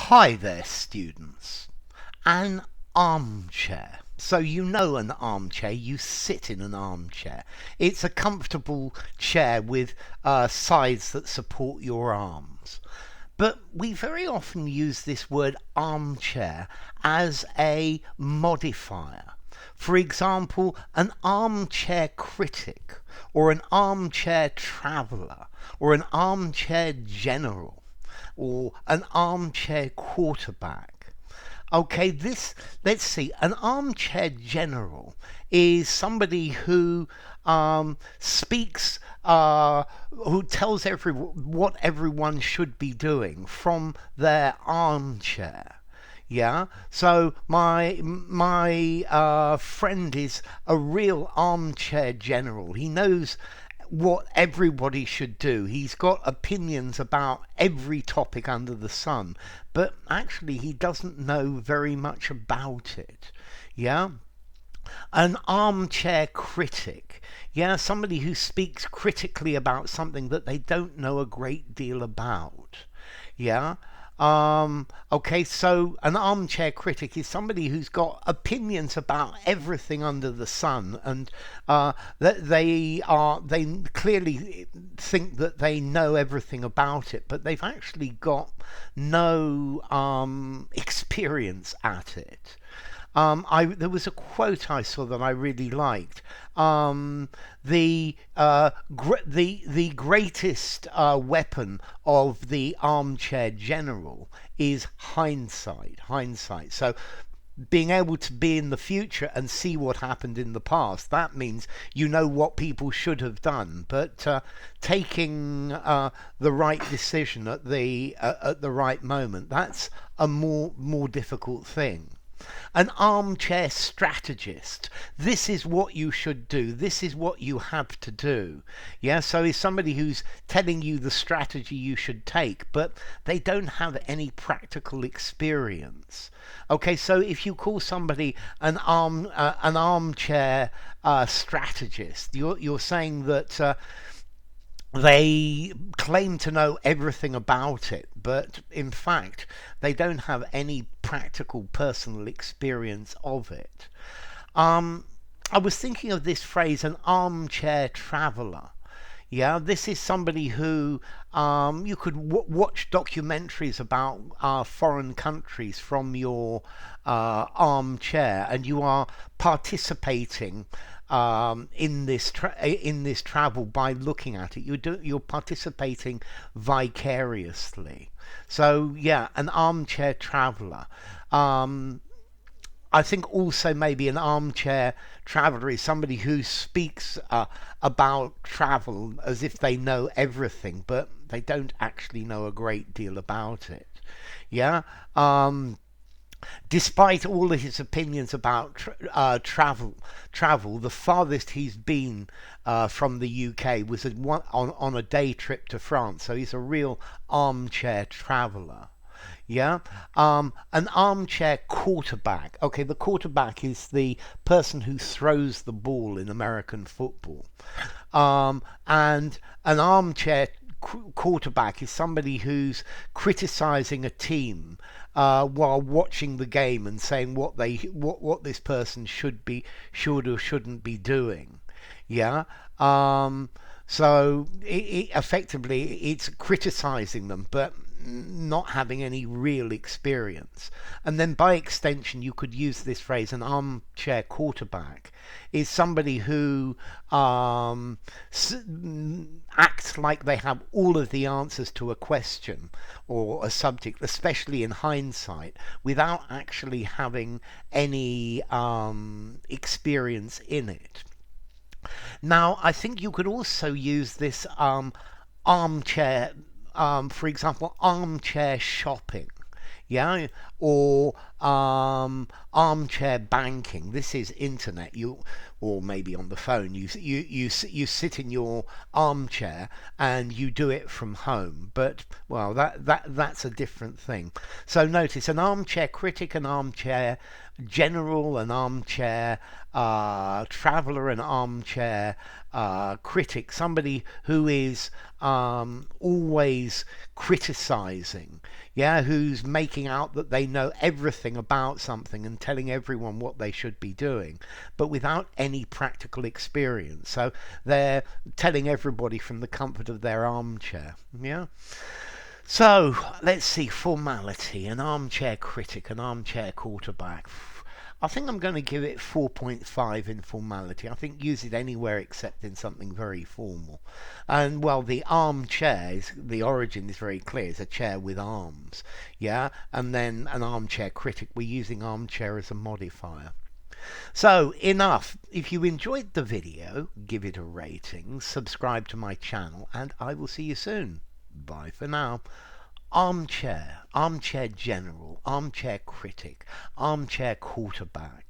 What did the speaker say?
Hi there, students. An armchair. So you know an armchair, you sit in an armchair. It's a comfortable chair with sides that support your arms. But we very often use this word armchair as a modifier. For example, an armchair critic, or an armchair traveller, or an armchair general, or an armchair quarterback. Okay, let's see, an armchair general is somebody who speaks, who tells what everyone should be doing from their armchair. Yeah, so my friend is a real armchair general. He knows what everybody should do. He's got opinions about every topic under the sun, but actually he doesn't know very much about it. Yeah? An armchair critic. Yeah, somebody who speaks critically about something that they don't know a great deal about. Yeah. Okay, so an armchair critic is somebody who's got opinions about everything under the sun, and they clearly think that they know everything about it, but they've actually got no experience at it. There was a quote I saw that I really liked. The greatest weapon of the armchair general is hindsight. Hindsight. So being able to be in the future and see what happened in the past, that means you know what people should have done, but taking the right decision at the right moment, that's a more difficult thing. An armchair strategist. This is what you should do. This is what you have to do. Yeah, so he's somebody who's telling you the strategy you should take, but they don't have any practical experience. Okay, so if you call somebody an armchair strategist, you're saying that they claim to know everything about it, but in fact, they don't have any practical personal experience of it. I was thinking of this phrase, an armchair traveller. Yeah, this is somebody who you could watch documentaries about foreign countries from your armchair, and you are participating in this travel by looking at it. You're participating vicariously. So yeah, an armchair traveller. I think also maybe an armchair traveller is somebody who speaks about travel as if they know everything, but they don't actually know a great deal about it. Yeah. Despite all of his opinions about travel, the farthest he's been from the UK was on a day trip to France. So he's a real armchair traveller. Yeah. An armchair quarterback. Okay, the quarterback is the person who throws the ball in American football. And an armchair quarterback is somebody who's criticizing a team while watching the game and saying what this person should or shouldn't be doing. Yeah. So effectively, it's criticizing them, but not having any real experience. And then by extension, you could use this phrase, an armchair quarterback is somebody who acts like they have all of the answers to a question or a subject, especially in hindsight, without actually having any experience in it. Now, I think you could also use this armchair, for example, armchair shopping. Yeah, or armchair banking. This is internet. or maybe on the phone. You sit in your armchair and you do it from home. But well, that's a different thing. So notice an armchair critic, an armchair general, an armchair traveller, an armchair critic, somebody who is always criticizing, yeah, who's making out that they know everything about something and telling everyone what they should be doing, but without any practical experience. So they're telling everybody from the comfort of their armchair, yeah. So let's see, formality, an armchair critic, an armchair quarterback. I think I'm going to give it 4.5 in formality. I think use it anywhere except in something very formal. And well, the armchair, the origin is very clear. It's a chair with arms, yeah. And then an armchair critic, we're using armchair as a modifier. So enough. If you enjoyed the video, give it a rating, subscribe to my channel, and I will see you soon. Bye for now. Armchair, armchair general, armchair critic, armchair quarterback.